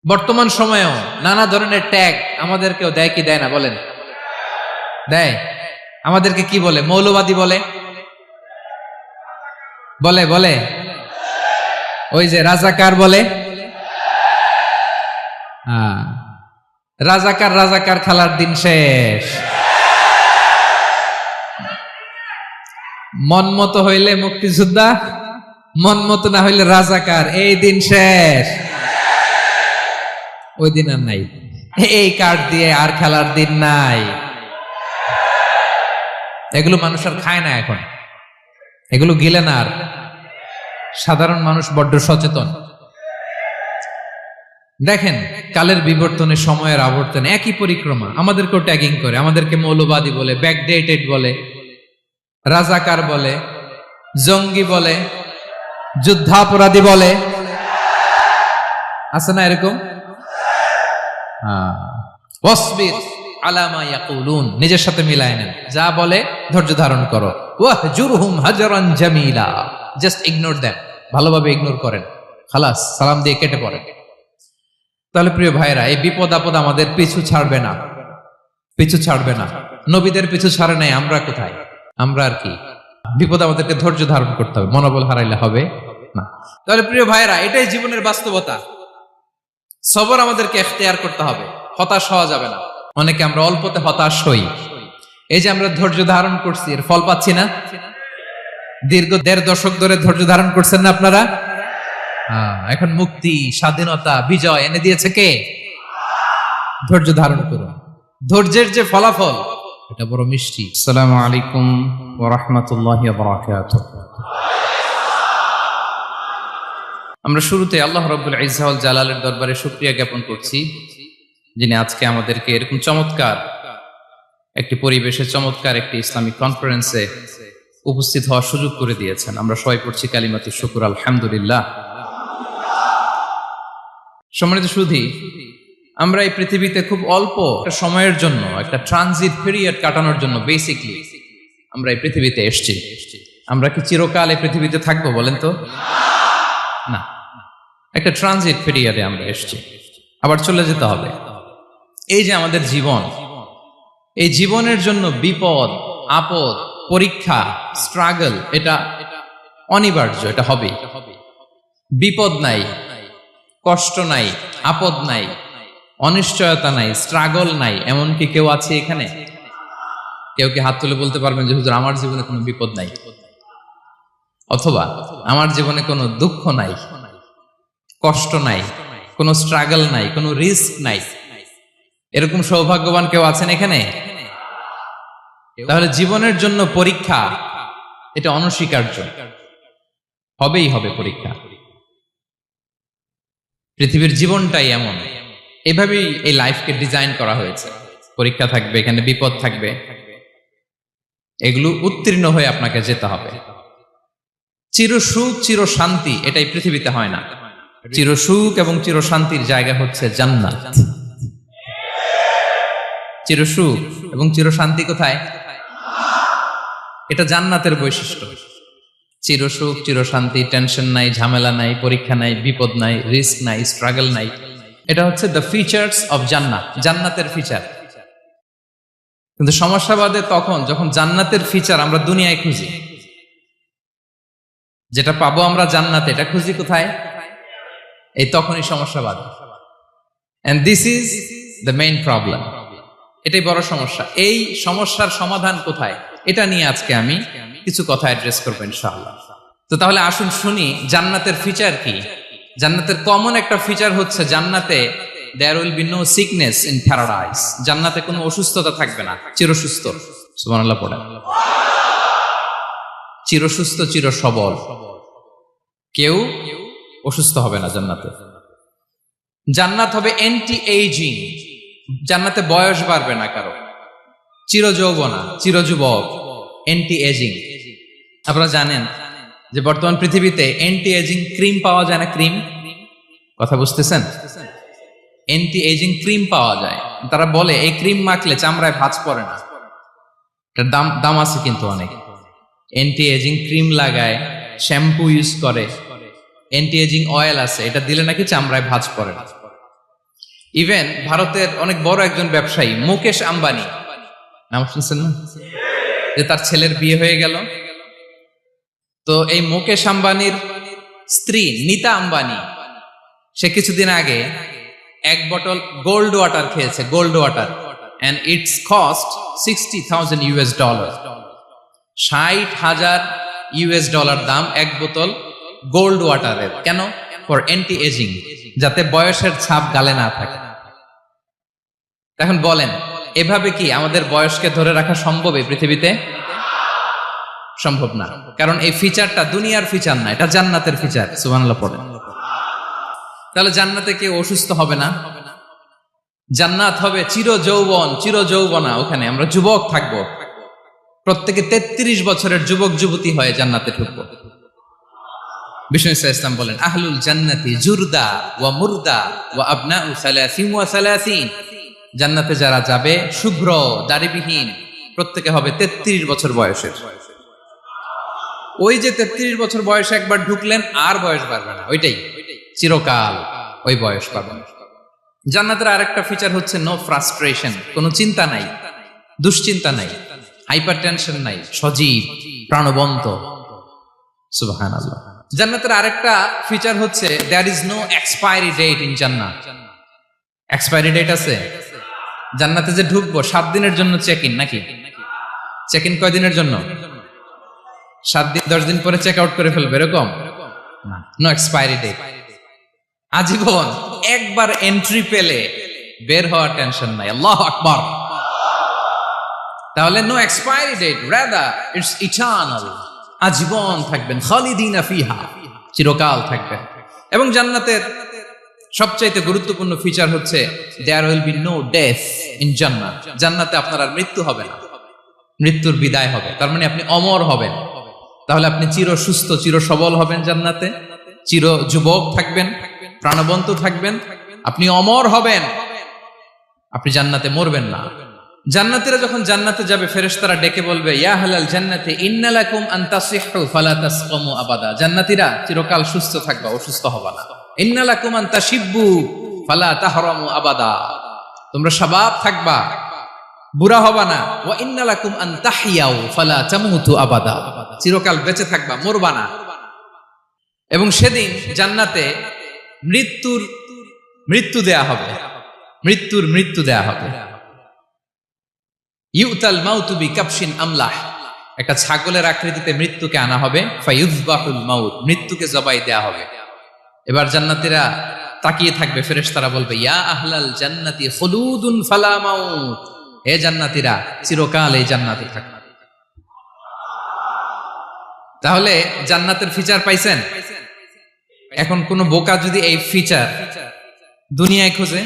বর্তমান সময়েও নানা ধরনের ট্যাগ আমাদেরকেও দেয় কি দেয় না বলেন? দেয়। আমাদেরকে কি বলে? মৌলবাদী বলে, বলে বলে ওই যে রাজাকার বলে। হ্যাঁ, রাজাকার রাজাকার খেলার দিন শেষ। মন মতো হইলে মুক্তিযোদ্ধা, মন মতো না হইলে রাজাকার, এই দিন শেষ। ওই দিন আর নাই, এই কার্ড দিয়ে আর খেলার দিন নাই। এগুলো মানুষ আর খায় না এখন, এগুলো গিলে না আর। সাধারণ মানুষ বড্ড সচেতন। দেখেন, কালের বিবর্তনে, সময়ের আবর্তনে একই পরিক্রমা আমাদেরকেও ট্যাগিং করে, আমাদেরকে মৌলবাদী বলে, ব্যাকডেটেড বলে, রাজাকার বলে, জঙ্গি বলে, যুদ্ধাপরাধী বলে। আছে না এরকম? ওয়াসবির আলা মা ইয়াকুলুন, নিজের সাথে মিলায় নেন, যা বলে ধৈর্য ধারণ করো। ওয়াহজুরহুম হাজরান জামিলা, জাস্ট ইগনোর দেম, ভালোভাবে ইগনোর করেন, খালাস, সালাম দিয়ে কেটে পড়েন। তাহলে প্রিয় ভাইরা, এই বিপদ আপদ আমাদের পিছু ছাড়বে না, পিছু ছাড়বে না। নবীদের পিছু ছাড়ে নাই, আমরা কোথায়? আমরা আর কি? বিপদ আমাদেরকে ধৈর্য ধারণ করতে হবে, মনোবল হারাইলে হবে না। তাহলে প্রিয় ভাইরা, এটাই জীবনের বাস্তবতা। সবর আমাদেরকে এখতিয়ার করতে হবে, হতাশ হওয়া যাবে না। অনেকে আমরা অল্পতে হতাশ হই। এই যে আমরা ধৈর্য ধারণ করছি, এর ফল পাচ্ছি না। দীর্ঘ 1.5 দশক ধরে ধৈর্য ধারণ করছেন না আপনারা? এখন মুক্তি, স্বাধীনতা, বিজয় এনে দিয়েছে কে? ধৈর্য ধারণ করুন। ধৈর্যের যে ফলাফল, এটা বড় মিষ্টি। আসসালামু আলাইকুম ওয়া রাহমাতুল্লাহি ওয়া বারাকাতুহু। আমরা শুরুতে আল্লাহ রাব্বুল ইজ্জা ওয়াল জালালের দরবারে শুকরিয়া জ্ঞাপন করছি, যিনি আজকে আমাদেরকে এরকম চমৎকার একটি পরিবেশে, চমৎকার একটি ইসলামিক কনফারেন্সে উপস্থিত হওয়ার সুযোগ করে দিয়েছেন। আমরা সবাই পড়ছি কালিমাতুশ শুকর, আলহামদুলিল্লাহ। সম্মানিত সুধী, আমরা এই পৃথিবীতে খুব অল্প একটা সময়ের জন্য, একটা ট্রানজিট পিরিয়ড কাটানোর জন্য বেসিকলি আমরা এই পৃথিবীতে এসেছি। আমরা কি চিরকাল এই পৃথিবীতে থাকবো বলেন তো? না, একটা ট্রানজিট পিরিয়ডে আমরা এসেছি, আবার চলে যেতে হবে। এই যে আমাদের জীবন, এই জীবনের জন্য বিপদ আপদ, পরীক্ষা, স্ট্রাগল, এটা অনিবার্য, এটা হবে। বিপদ নাই, কষ্ট নাই, আপদ নাই, অনিশ্চয়তা নাই, স্ট্রাগল নাই, এমনকি কেউ আছে এখানে? কেউ কি হাত তুলে বলতে পারবেন যে হুজুর আমার জীবনে কোনো বিপদ নাই, অথবা আমার জীবনে কোনো দুঃখ নাই, কষ্ট নাই, কোনো স্ট্রাগল নাই, কোনো রিস্ক নাই? এরকম সৌভাগ্যবান কেউ আছেন এখানে? তাহলে জীবনের জন্য পরীক্ষা, এটা অনস্বীকার্য, হবেই হবে পরীক্ষা। পৃথিবীর জীবনটাই এমন, এভাবেই এই লাইফকে ডিজাইন করা হয়েছে। পরীক্ষা থাকবে, এখানে বিপদ থাকবে, এগুলো উত্তীর্ণ হয়ে আপনাকে যেতে হবে। চির সুখ, চির শান্তি, এটাই পৃথিবীতে হয় না। চির সুখ এবং চির শান্তির জায়গা হচ্ছে জান্নাত। চির সুখ এবং চির শান্তি কোথায়? এটা জান্নাতের বৈশিষ্ট্য। চির সুখ, চির শান্তি, টেনশন নাই, ঝামেলা নাই, পরীক্ষা নাই, বিপদ নাই, রিস্ক নাই, স্ট্রাগল নাই। এটা হচ্ছে দ্য ফিচার্স অফ জান্নাত, জান্নাতের ফিচার। কিন্তু সমস্যাবাদে তখন যখন জান্নাতের ফিচার আমরা দুনিয়ায় খুঁজি, যেটা পাবো আমরা জান্নাতে, এটা খুঁজি কোথায়? এই তখনই সমস্যাবাদ। And this is the main problem. এটাই বড় সমস্যা। এই সমস্যার সমাধান কোথায়, এটা নিয়ে আজকে আমি কিছু কথা অ্যাড্রেস করবো ইনশাআল্লাহ। তো তাহলে আসুন শুনি জান্নাতের ফিচার কি। জান্নাতের কমন একটা ফিচার হচ্ছে জান্নাতে there will be no sickness in paradise. জান্নাতে কোনো অসুস্থতা থাকবে না, চিরসুস্থ। সুবহানাল্লাহ পড়েন। চিরসুস্থ, চির সবল, কেউ অসুস্থ হবে না জান্নাতে। জান্নাত হবে অ্যান্টি এইজিং, জান্নাতে বয়স বাড়বে না কারো, চির যৌবনা, চির যুবক, অ্যান্টি এজিং। আপনারা জানেন যে বর্তমান পৃথিবীতে অ্যান্টি এজিং ক্রিম পাওয়া যায় না? ক্রিম, কথা বুঝতেছেন? অ্যান্টি এজিং ক্রিম পাওয়া যায়। তারা বলে এই ক্রিম মাখলে চামড়ায় ভাঁজ পড়ে না। এটার দাম আছে কিন্তু অনেক। অ্যান্টি এজিং ক্রিম লাগায়, শ্যাম্পু ইউজ করে, অ্যান্টি এজিং অয়েল আছে, এটা দিলে নাকি চামড়ায় ভাঁজ পড়ে না। ইভেন ভারতের অনেক বড় একজন ব্যবসায়ী মুকেশ আম্বানি, নাম শুনছেন না, যে তার ছেলের বিয়ে হয়ে গেল। তো এই মুকেশ আম্বানির স্ত্রী নীতা আম্বানি, সে কিছুদিন আগে 1 বটল গোল্ড ওয়াটার খেয়েছে, gold water, and it's cost $60,000। $60,000 দাম 1 বোতল গোল্ড ওয়াটারের। কেন? ফর অ্যান্টি এজিং, যাতে বয়সের ছাপ গালে না থাকে। এখন বলেন, এভাবে কি আমাদের বয়সকে ধরে রাখা সম্ভব এই পৃথিবীতে? সম্ভব না, কারণ এই ফিচারটা দুনিয়ার ফিচার না, এটা জান্নাতের ফিচার। সুবহানাল্লাহ পড়েন। তাহলে জান্নাতে কেউ অসুস্থ হবে না, জান্নাত হবে চির যৌবন, চির যৌবনা। ওখানে আমরা যুবক থাকবো, প্রত্যেকে 33 বছরের যুবক যুবতী হয়ে জান্নাতে ঢুকবো। বিষ্ণু ইসলাম বলেন, আহলুল জান্নাতি জুরদা ওয়া মুরদা ওয়া আবনাউ সালাসিন ওয়া সালাসিন। জান্নাতে যারা যাবে শুভ্র দাড়িবিহীন, প্রত্যেকে হবে 33 বছর বয়সের। ওই যে 33 বছর বয়সে একবার ঢুকলেন, আর বয়স বাড়বে না, ওইটাই চিরকাল ওই বয়স পাবেন। জান্নাতের আরেকটা ফিচার হচ্ছে নো ফ্রাস্ট্রেশন, কোনো চিন্তা নাই, দুশ্চিন্তা নাই, হাইপার টেনশন নাই, সজীব প্রাণবন্ত। সুবহানাল্লাহ। জান্নাতের আরেকটা ফিচার হচ্ছে there is no expiry date in জান্নাত। এক্সপায়ারি ডেট আছে? জান্নাতে যে ঢুকবো 7 দিনের জন্য চেক ইন, নাকি? চেক ইন কয় দিনের জন্য? 7 দিন, 10 দিন পরে চেক আউট করে ফেলবে, এরকম না। নো এক্সপায়ারি ডেট, আজীবন। একবার এন্ট্রি পেলে বের হওয়ার টেনশন নাই। আল্লাহু আকবার। তাহলে no expiry date, rather it's eternal, আজীবন থাকবেন, খালিদিনা ফিহা, চিরকাল থাকবেন। এবং জান্নাতের সবচাইতে গুরুত্বপূর্ণ ফিচার হচ্ছে there will be no death in জান্নাত। জান্নাতে আপনার আর মৃত্যু হবে না, মৃত্যুর বিদায় হবে। তার মানে আপনি অমর হবেন। তাহলে আপনি চির সুস্থ, চির সবল হবেন জান্নাতে, চির যুবক থাকবেন, প্রাণবন্ত থাকবেন, আপনি অমর হবেন, আপনি জান্নাতে মরবেন না। জান্নাতীরা যখন জান্নাতে যাবে, ফেরেশতারা ডেকে বলবে, ইয়া আহলাল জান্নাতি ইন্না লাকুম আন তাসিহু ফালা তাসকামু আবাদা। জান্নাতীরা চিরকাল সুস্থ থাকবা, অসুস্থ হবা না। ইন্না লাকুম আন তাশিব্বু ফালা তাহরামু আবাদা, তোমরা শাবাব থাকবা, বুড়া হবা না। ওয়া ইন্না লাকুম আন তাহইয়াউ ফালা তামুতু আবাদা, চিরকাল বেঁচে থাকবা, মরবা না। এবং সেদিন জান্নাতে মৃত্যু দেয়া হবে, মৃত্যু দেয়া হবে। ইউতাল মাউতু বিকাবশিন আমলাহ, একটা ছাগলের আকৃতিতে মৃত্যুকে আনা হবে। ফায়ুযবাহুল মাউত, মৃত্যুকে জবাই দেয়া হবে। এবার জান্নাতীরা তাকিয়ে থাকবে, ফেরেশতারা বলবে, ইয়া আহলাল জান্নাতি খুলুদুন ফালা মাউত, হে জান্নাতীরা চিরকাল এই জান্নাতে থাকবে। তাহলে জান্নাতের ফিচার পাইছেন? এখন কোন বোকা যদি এই ফিচার দুনিয়ায় খোঁজে,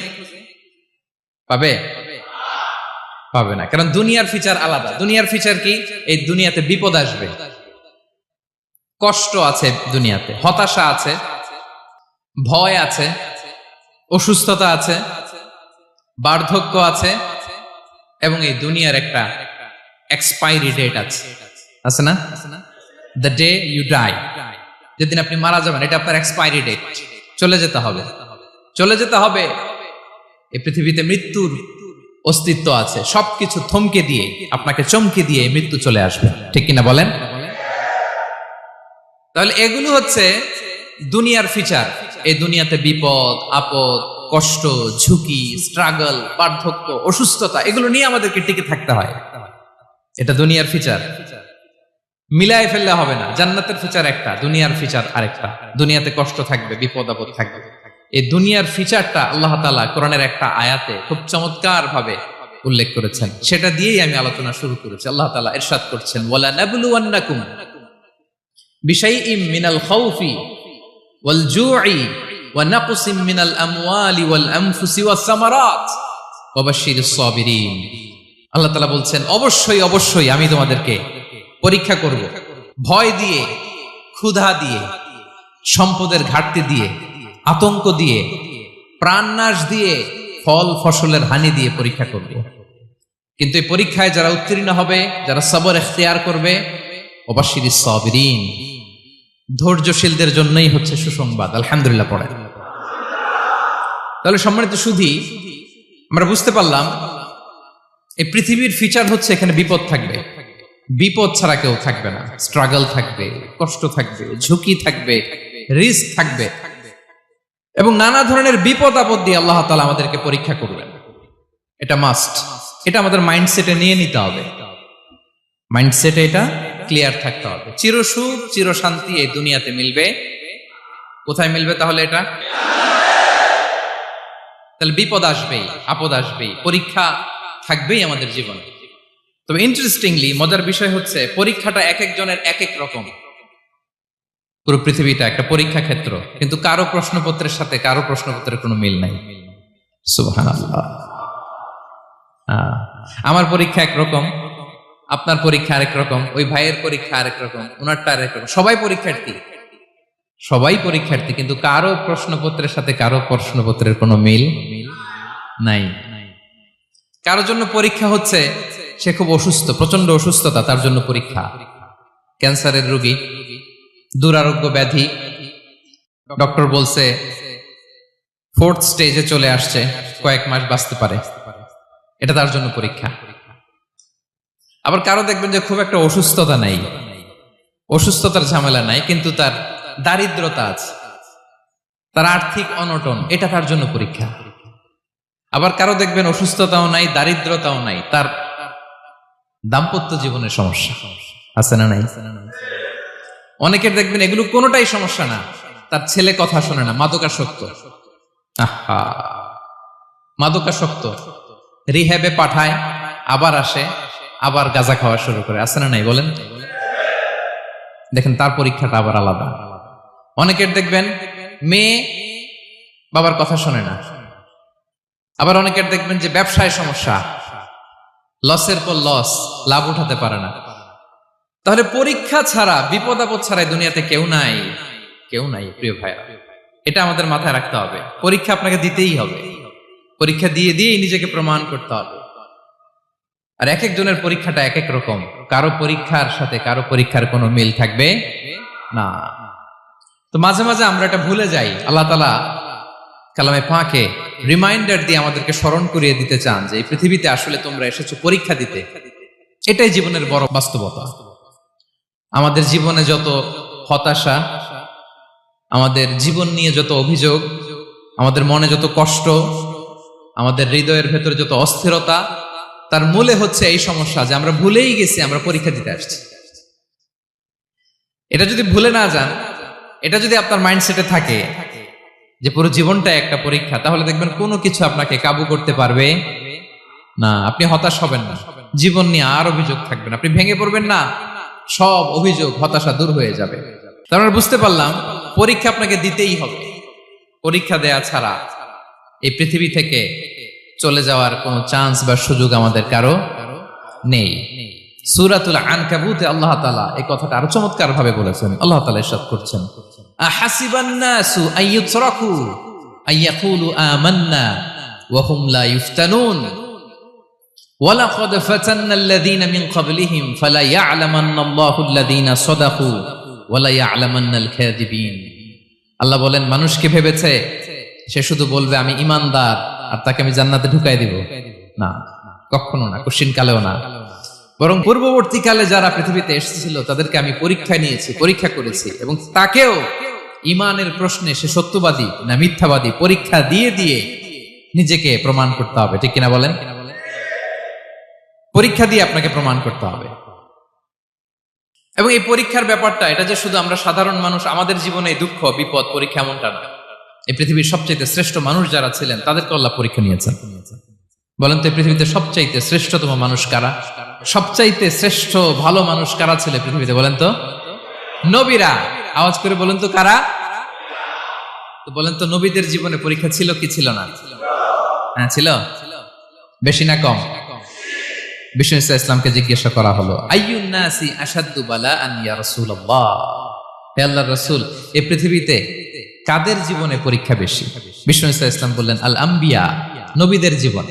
পাবে? পাবে না, কারণ দুনিয়ার ফিচার আলাদা। দুনিয়ার ফিচার কি? এই দুনিয়াতে বিপদ আসবে, কষ্ট আছে দুনিয়াতে, হতাশা আছে, ভয় আছে, অসুস্থতা আছে, বার্ধক্য আছে, এবং এই দুনিয়ার একটা এক্সপায়ারি ডেট আছে না? দ্য ডে ইউ ডাই, যেদিন আপনি মারা যাবেন, এটা আপনার এক্সপায়ারি ডেট। চলে যেতে হবে, চলে যেতে হবে। এই পৃথিবীতে মৃত্যুর অস্তিত্ব আছে। সবকিছু থমকে দিয়ে, আপনাকে চমকে দিয়ে মৃত্যু চলে আসবে, ঠিক কিনা বলেন? তাহলে এগুলো হচ্ছে দুনিয়ার ফিচার। এই দুনিয়াতে বিপদ আপদ, কষ্ট, ঝুঁকি, স্ট্রাগল, বার্ধক্য, অসুস্থতা, এগুলো নিয়ে আমাদেরকে টিকে থাকতে হয়। এটা দুনিয়ার ফিচার, মিলাই ফেললে হবে না। জান্নাতের ফিচার একটা, দুনিয়ার ফিচার আরেকটা। দুনিয়াতে কষ্ট থাকবে, বিপদ আপদ থাকবে। এই দুনিয়ার ফিচারটা আল্লাহ তাআলা কোরআনের একটা আয়াতে খুব চমৎকার ভাবে উল্লেখ করেছেন। সেটা দিয়েই আমি আলোচনা শুরু করেছি। আল্লাহ তাআলা ইরশাদ করছেন, ওয়ালা নাবলুওয়ান্নাকুম বিশাইইম মিনাল খাউফি ওয়াল জু'i ওয়া নাকসিম মিনাল আমওয়ালি ওয়াল আনফুসি ওয়াস সামারাত ওয়া বাশশিরিস সাবিরিন। আল্লাহ তাআলা বলছেন, অবশ্যই অবশ্যই আমি তোমাদেরকে পরীক্ষা করব, ভয় দিয়ে, ক্ষুধা দিয়ে, সম্পদের ঘাটতি দিয়ে, আতঙ্ক দিয়ে, প্রাণনাশ দিয়ে, ফল ফসলের হানি দিয়ে পরীক্ষা করব। কিন্তু এই পরীক্ষায় যারা উত্তীর্ণ হবে, যারা সবর ইখতিয়ার করবে, ওয়াবাশশিরিস সাবিরিন, ধৈর্যশীলদের জন্যই হচ্ছে সুসংবাদ। আলহামদুলিল্লাহ পড়ে। তাহলে সম্মানিত সুধী, আমরা বুঝতে পারলাম এই পৃথিবীর ফিচার হচ্ছে এখানে বিপদ থাকবে, বিপদ ছাড়া কেউ থাকবে না। স্ট্রাগল থাকবে, কষ্ট থাকবে, ঝুঁকি থাকবে, রিস্ক থাকবে, এবং নানা ধরনের বিপদ আপদ দিয়ে আল্লাহ তাআলা আমাদেরকে পরীক্ষা করবেন। এটা মাস্ট, এটা আমাদের মাইন্ডসেটে নিয়ে নিতে হবে, মাইন্ডসেটে এটা ক্লিয়ার থাকতে হবে। চিরসুখ চিরশান্তি এই দুনিয়াতে মিলবে, কোথায় মিলবে তাহলে এটা? তাহলে বিপদ আসবেই, আপদ আসবেই, পরীক্ষা থাকবেই আমাদের জীবনে। তবে ইন্টারেস্টিংলি মজার বিষয় হচ্ছে পরীক্ষাটা এক একজনের এক এক রকম। পুরো পৃথিবীটা একটা পরীক্ষা ক্ষেত্র, কিন্তু কারো প্রশ্নপত্রের সাথে কারো প্রশ্নপত্রের কোনো মিল নাই। সুবহানাল্লাহ। আমার পরীক্ষা একরকম, আপনার পরীক্ষা আরেক রকম, ওই ভাইয়ের পরীক্ষা আরেক রকম, ওনারটা আরেক রকম। সবাই পরীক্ষার্থী, সবাই পরীক্ষার্থী, কিন্তু কারো প্রশ্নপত্রের সাথে কারো প্রশ্নপত্রের কোনো মিল নাই। কারো জন্য পরীক্ষা হচ্ছে সে খুব অসুস্থ, প্রচন্ড অসুস্থতা, তার জন্য পরীক্ষা। ক্যান্সারের রোগী, দুরারোগ্য ব্যাধি, ডক্টর বলছে 4th স্টেজে চলে আসছে, কয়েক মাস বাঁচতে পারে, এটা তার জন্য পরীক্ষা। আবার কারো দেখবেন যে খুব একটা অসুস্থতা নাই, অসুস্থতার ঝামেলা নাই, কিন্তু তার দারিদ্রতা আছে, তার আর্থিক অনটন, এটা তার জন্য পরীক্ষা। আবার কারো দেখবেন অসুস্থতাও নাই, দারিদ্রতাও নাই, তার দাম্পত্য জীবনের সমস্যা আছে না নাই? অনেকের দেখবেন এগুলো কোনোটাই সমস্যা না, তার ছেলে কথা শোনে না, মাদকাসক্ত। আহা, মাদকাসক্ত, রিহ্যাবে পাঠায়, আবার আসে, আবার গাঁজা খাওয়া শুরু করে, আছে না নাই বলেন? দেখেন তার পরীক্ষাটা আবার আলাদা। অনেকের দেখবেন মেয়ে বাবার কথা শোনে না, আবার অনেকের দেখবেন যে ব্যবসায় সমস্যা, লসের পর লস, লাভ উঠাতে পারে না। তাহলে পরীক্ষা ছাড়া, বিপদ আপদ ছাড়া দুনিয়াতে কেউ নাই, কেউ নাই প্রিয় ভাইয়া। এটা আমাদের মাথায় রাখতে হবে। পরীক্ষা আপনাকে দিতেই হবে, পরীক্ষা দিয়ে দিয়েই নিজেকে প্রমাণ করতে হবে। আর এক একজনের পরীক্ষাটা এক এক রকম, কারো পরীক্ষার সাথে কারো পরীক্ষার কোনো মিল থাকবে না। তো মাঝে মাঝে আমরা এটা ভুলে যাই। আল্লাহ তাআলা কালামে পাকে রিমাইন্ডার দিয়ে আমাদেরকে স্মরণ করিয়ে দিতে চান যে এই পৃথিবীতে আসলে তোমরা এসেছো পরীক্ষা দিতে। এটাই জীবনের বড় বাস্তবতা। আমাদের জীবনে যত হতাশা, আমাদের জীবন নিয়ে যত অভিযোগ, আমাদের মনে যত কষ্ট, আমাদের হৃদয়ের ভেতরে যত অস্থিরতা, তার মূলে হচ্ছে এই সমস্যা যে আমরা ভুলেই গেছি আমরা পরীক্ষা দিতে আসছি। এটা যদি ভুলে না যান, এটা যদি আপনার মাইন্ডসেটে থাকে যে পুরো জীবনটা একটা পরীক্ষা, তাহলে দেখবেন কোনো কিছু আপনাকে কাবু করতে পারবে না। আপনি হতাশ হবেন না, জীবন নিয়ে আর অভিযোগ থাকবে না, আপনি ভেঙে পড়বেন না, সব অভিযোগ হতাশা দূর হয়ে যাবে। তার মানে বুঝতে পারলাম পরীক্ষা আপনাকে দিতেই হবে। পরীক্ষা দেয়া ছাড়া এই পৃথিবী থেকে চলে যাওয়ার কোনো চান্স বা সুযোগ আমাদের কারো নেই। সূরাতুল আনকাবুতে আল্লাহ তাআলা এই কথাটা আরো চমৎকার ভাবে বলেছেন। আল্লাহ তাআলা ইরশাদ করছেন, আহাসিবান নাসু আইয়ুতরাকু আইয়াকুলু আমান্না ওয়া হুম লা ইফতানুন ওয়ালাকাদ ফাতান্নাল্লাযীনা মিন ক্বাবলিহিম ফালা ইয়া'লামান্নাল্লাহু আল্লাযীনা সাদাকু ওয়া লা ইয়া'লামান্নাল কাযিবিন। আল্লাহ বলেন, মানুষ কি ভেবেছে সে শুধু বলবে আমি ঈমানদার আর তাকে আমি জান্নাতে ঢুকাই দিব? না, কখনো না, কোশ্চিন কালেও না। বরং পূর্ববর্তীকালে যারা পৃথিবীতে এসেছিল তাদেরকে আমি পরীক্ষা নিয়েছি, পরীক্ষা করেছি, এবং তাকেও ঈমানের প্রশ্নে সে সত্যবাদী না মিথ্যাবাদী পরীক্ষা দিয়ে দিয়ে নিজেকে প্রমাণ করতে হবে। ঠিক কিনা বলেন? পরীক্ষা দিয়ে আপনাকে প্রমাণ করতে হবে। এবং এই পরীক্ষার ব্যাপারটা, এটা যে শুধু আমরা সাধারণ মানুষ আমাদের জীবনে দুঃখ বিপদ পরীক্ষা এমনটা না। এই পৃথিবীর সবচাইতে শ্রেষ্ঠ মানুষ যারা ছিলেন তাদেরকে আল্লাহ পরীক্ষা নিয়েছেন। বলেন তো এই পৃথিবীতে সবচাইতে শ্রেষ্ঠতম মানুষ কারা? সবচাইতে শ্রেষ্ঠ ভালো মানুষ কারা ছিল পৃথিবীতে? বলেন তো নবীরা। আওয়াজ করে বলেন তো কারা? তো বলেন তো নবীদের জীবনে পরীক্ষা ছিল কি ছিল না? হ্যাঁ ছিল। বেশি না কম? বিষ্ণু ইসলামকে জিজ্ঞাসা করা হলো, আইয়ুন নাসি আশাদ্দু বালাআন ইয়া রাসূলুল্লাহ, হে আল্লাহর রাসূল এই পৃথিবীতে কাদের জীবনে পরীক্ষা বেশি? বিষ্ণু ইসলাম বললেন, আল আম্বিয়া, নবীদের জীবন।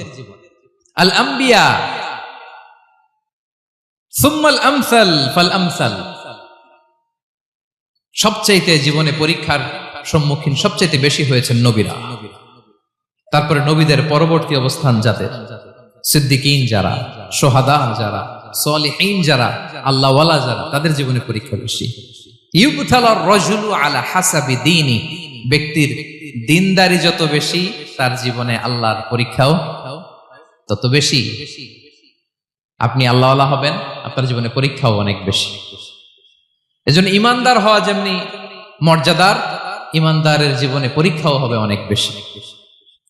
আল আম্বিয়া সুম্মাল আমসাল ফাল আমসাল, সবচাইতে জীবনে পরীক্ষার সম্মুখীন সবচাইতে বেশি হয়েছেন নবীরা। তারপরে নবীদের পরবর্তী অবস্থান যাদের, সিদ্দিকিন যারা, সোহাদা যারা, সলিহিন যারা, আল্লাহওয়ালা যারা, তাদের জীবনে পরীক্ষা বেশি। ইউবতালার রাজুলু আলা হাসাবি দীনি, ব্যক্তির দিনদারি যত বেশি তার জীবনে আল্লাহর পরীক্ষাও তত বেশি। আপনি আল্লাহওয়ালা হবেন, আপনার জীবনে পরীক্ষাও অনেক বেশি। এজন্য ইমানদার হওয়া যেমনি মর্যাদার, ইমানদারের জীবনে পরীক্ষাও হবে অনেক বেশি।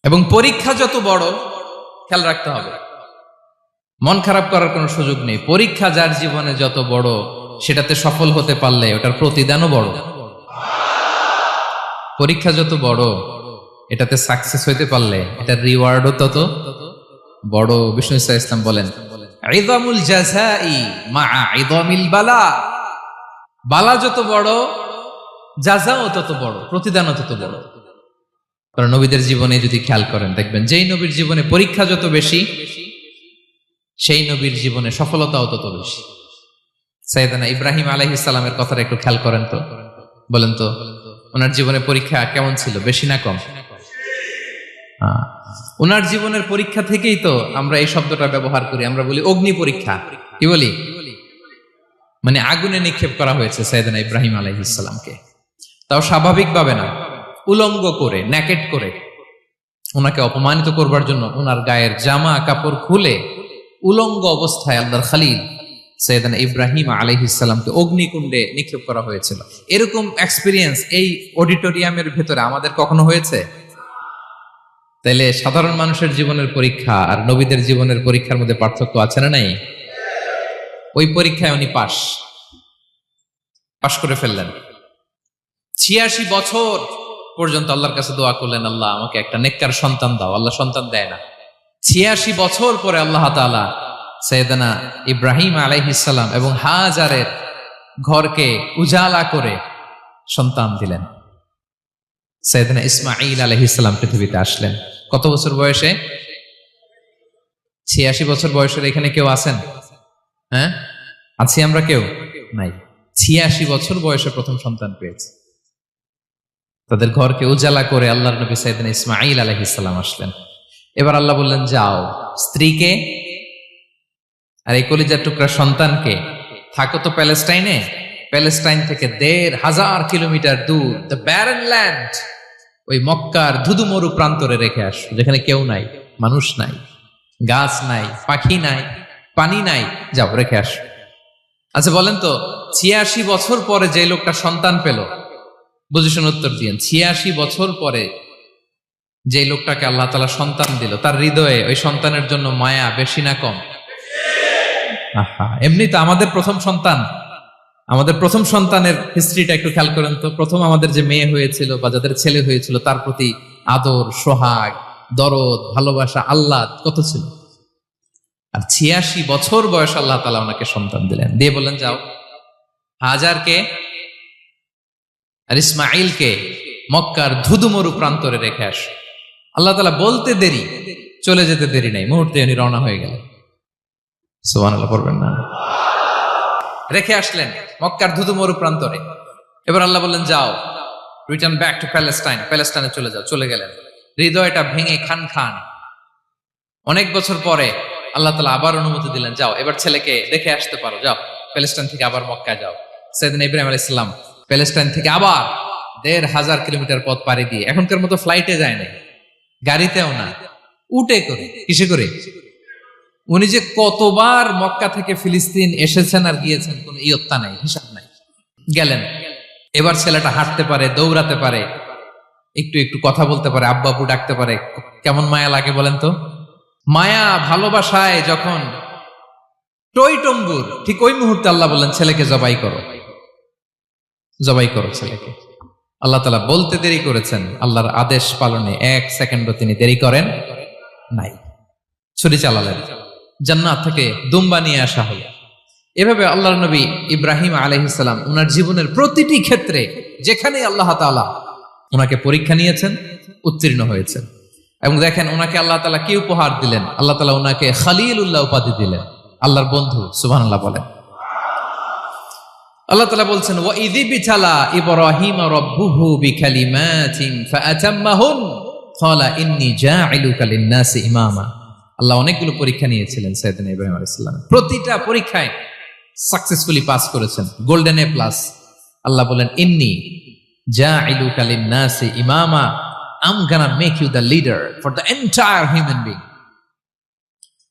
এবং পরীক্ষা যত বড়, খেয়াল রাখতে হবে, মন খারাপ করার কোনো সুযোগ নেই। পরীক্ষা যার জীবনে যত বড়, সেটাতে সফল হতে পারলে ওটার প্রতিদানও বড়। পরীক্ষা যত বড়, এটাতে সাকসেস হইতে পারলে এটার রিওয়ার্ডও তত বড়। বিষ্ণু ইসলাম বলেন, ইযামুল জাযাই মাআ ইযামিল বালা, বালা যত বড়, জাযাও তত বড়, প্রতিদানও তত বড়। কারণ নবীদের জীবনে যদি খেয়াল করেন, দেখবেন যেই নবীর জীবনে পরীক্ষা যত বেশি, সেই নবীর জীবনে সফলতাও তত বেশি। সাইয়েদনা ইব্রাহিম আলাইহিস সালামের কথাটা একটু খেয়াল করেন তো, বলেন তো ওনার জীবনে পরীক্ষা কেমন ছিল, বেশি না কম? ওনার জীবনের পরীক্ষা থেকেই তো আমরা এই শব্দটা ব্যবহার করি, আমরা বলি অগ্নি পরীক্ষা। কি বলি? মানে আগুনে নিক্ষেপ করা হয়েছে সাইয়েদনা ইব্রাহিম আলাইহিস সালামকে, তাও স্বাভাবিকভাবে না, উলঙ্গ করে, ন্যাকেট করে ওনাকে অপমানিত করবার জন্য ওনার গায়ের জামা কাপড় খুলে উলঙ্গ অবস্থায় আল্লাহর খলিল সাইয়েদনা ইব্রাহিম আলাইহিস সালামকে অগ্নিকুণ্ডে নিক্ষেপ করা হয়েছিল। এরকম এক্সপেরিয়েন্স এই অডিটোরিয়ামের ভেতরে আমাদের কখনো হয়েছে? তাইলে সাধারণ মানুষের জীবনের পরীক্ষা আর নবীদের জীবনের পরীক্ষার মধ্যে পার্থক্য আছে না নাই? ওই পরীক্ষায় উনি পাশ করে ফেললেন। 86 বছর পর্যন্ত আল্লাহর কাছে দোয়া করলেন, আল্লাহ আমাকে একটা নেককার সন্তান দাও। আল্লাহ সন্তান দেয় না। 86 বছর পরে আল্লাহ তাআলা সাইয়েদনা ইব্রাহিম আলাইহিস সালাম এবং হাজারের ঘরকে উজালা করে সন্তান দিলেন। সাইয়েদনা ইসমাঈল আলাইহিস সালাম পৃথিবীতে আসলেন কত বছর বয়সে? 86 বছর বয়সের এখানে কেউ আছেন? হ্যাঁ, আছি আমরা? কেউ নাই। 86 বছর বয়সে প্রথম সন্তান পেয়েছে। তাদের ঘরকে উজালা করে আল্লাহর নবী সাইয়েদনা ইসমাঈল আলাইহিস সালাম আসলেন। এবার আল্লাহ বললেন, যাও স্ত্রীকে আর এই কলিজার টুকরা সন্তানকে, থাকো তো প্যালেস্টাইনে, প্যালেস্টাইন থেকে ১,৫০০ কিলোমিটার দূর, দ্য ব্যারেন ল্যান্ড, ওই মক্কার ধুধুমরু প্রান্তরে রেখে আসো, যেখানে কেউ নাই, মানুষ নাই, গাছ নাই, পাখি নাই, পানি নাই, যাও রেখে আসো। আচ্ছা বলেন তো, ৮৬ বছর পরে যে লোকটা সন্তান পেল, বুঝে শুনে উত্তর দিয়েন, ৮৬ বছর পরে যে লোকটাকে আল্লাহ তাআলা সন্তান দিল, তার হৃদয়ে ওই সন্তানের জন্য মায়া বেশি না কম? এমনি তো আমাদের প্রথম সন্তানের হিস্ট্রিটা একটু খেয়াল করেন তো। প্রথম আমাদের যে মেয়ে হয়েছিল বা যাদের ছেলে হয়েছিল, তার প্রতি আদর, সোহাগ, দরদ, ভালোবাসা, আল্লাহ কত ছিল। আর ৮৬ বছর বয়স আল্লাহ তাআলা ওনাকে সন্তান দিলেন, দিয়ে বললেন, যাও হাজারকে আর ইসমাঈলকে মক্কার ধুধুমরু প্রান্তরে রেখে আস। আল্লাহ তাআলা বলতে দেরি, চলে যেতে দেরি নাই, মুহূর্তে উনি রওনা হয়ে গেলেন। সুবহানাল্লাহ পড়বেন না? রেখে আসলেন মক্কার ধুধুমরু প্রান্তরে। এবার আল্লাহ বললেন, যাও রিটার্ন ব্যাক টু প্যালেস্টাইন, প্যালেস্টাইনে চলে যাও। চলে গেলেন, হৃদয়টা ভেঙে খান খান। অনেক বছর পরে আল্লাহ তাআলা আবার অনুমতি দিলেন, যাও এবার ছেলেকে দেখে আসতে পারো, যাও প্যালেস্টাইন থেকে আবার মক্কায় যাও। সাইয়েদনা ইব্রাহিম আলাইহিস সালাম প্যালেস্টাইন থেকে আবার ১,৫০০ কিলোমিটার পথ পাড়ি দিয়ে, এখনকার মতো ফ্লাইটে যায় না, গাড়িতেও না, উটে করে। কিসে করে? উনি যে কতবার মক্কা থেকে ফিলিস্তিন এসেছেন আর গিয়েছেন, কোন ইয়ত্তা নাই, হিসাব নাই। গেলেন, এবার ছেলেটা হাঁটতে পারে, দৌড়াতে পারে, একটু একটু কথা বলতে পারে, আব্বু আব্বু ডাকতে পারে। কেমন মায়া লাগে বলেন তো? মায়া ভালোবাসায় যখন টইটম্বুর, ঠিক ওই মুহূর্তে আল্লাহ বললেন, ছেলেকে জবাই করো, জবাই করো ছেলেকে। আল্লাহ তাআলা বলতে দেরি করেছেন, আল্লাহর আদেশ পালনে ১ সেকেন্ডও তিনি দেরি করেন নাই। ছুরি চালালেন, জান্নাত থেকে দুম্বা নিয়ে আসা হলো। এভাবে আল্লাহর নবী ইব্রাহিম আলাইহিস সালাম উনার জীবনের প্রতিটি ক্ষেত্রে যেখানে আল্লাহ তাআলা উনাকে পরীক্ষা নিয়েছেন, উত্তীর্ণ হয়েছেন। এবং দেখেন ওনাকে আল্লাহ তাআলা কি উপহার দিলেন। আল্লাহ তাআলা ওনাকে খলিলুল্লাহ উপাধি দিলেন, আল্লাহর বন্ধু। সুবহানাল্লাহ বলেন। আল্লাহ তাআলা বলছেন, ওয়া ইযি বিতালা ইব্রাহিম রাব্বুহু বিকালিমাতিন ফাআতাম্মাহুন, ক্বালা ইন্নী জাইলুকা লিন-নাসি ইমামা। আল্লাহ অনেকগুলো পরীক্ষা নিয়েছিলেন সাইয়েদনা ইব্রাহিম আলাইহিস সালাম, প্রতিটা পরীক্ষায় সাকসেসফুলি পাস করেছেন, গোল্ডেন এ প্লাস। আল্লাহ বলেন ইন্নী জাইলুকা লিন-নাসি ইমামা, I'm gonna make you the leader for the entire human being.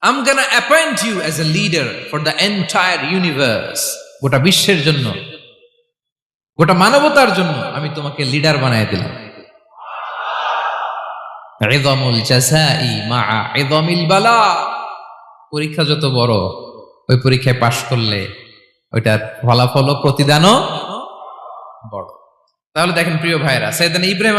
I'm gonna appoint you as a leader for the entire universe. গোটা বিশ্বের জন্য, গোটা মানবতার জন্য আমি তোমাকে লিডার বানায় দিলাম। ইযামুল জাযাই মা'a ইযামিল বালা। পরীক্ষা যত বড়, ওই পরীক্ষায় পাশ করলে ওইটার ফলাফল ও প্রতিদানও বড়। তাহলে দেখেন প্রিয় ভাইরা, সাইয়েদনা ইব্রাহিম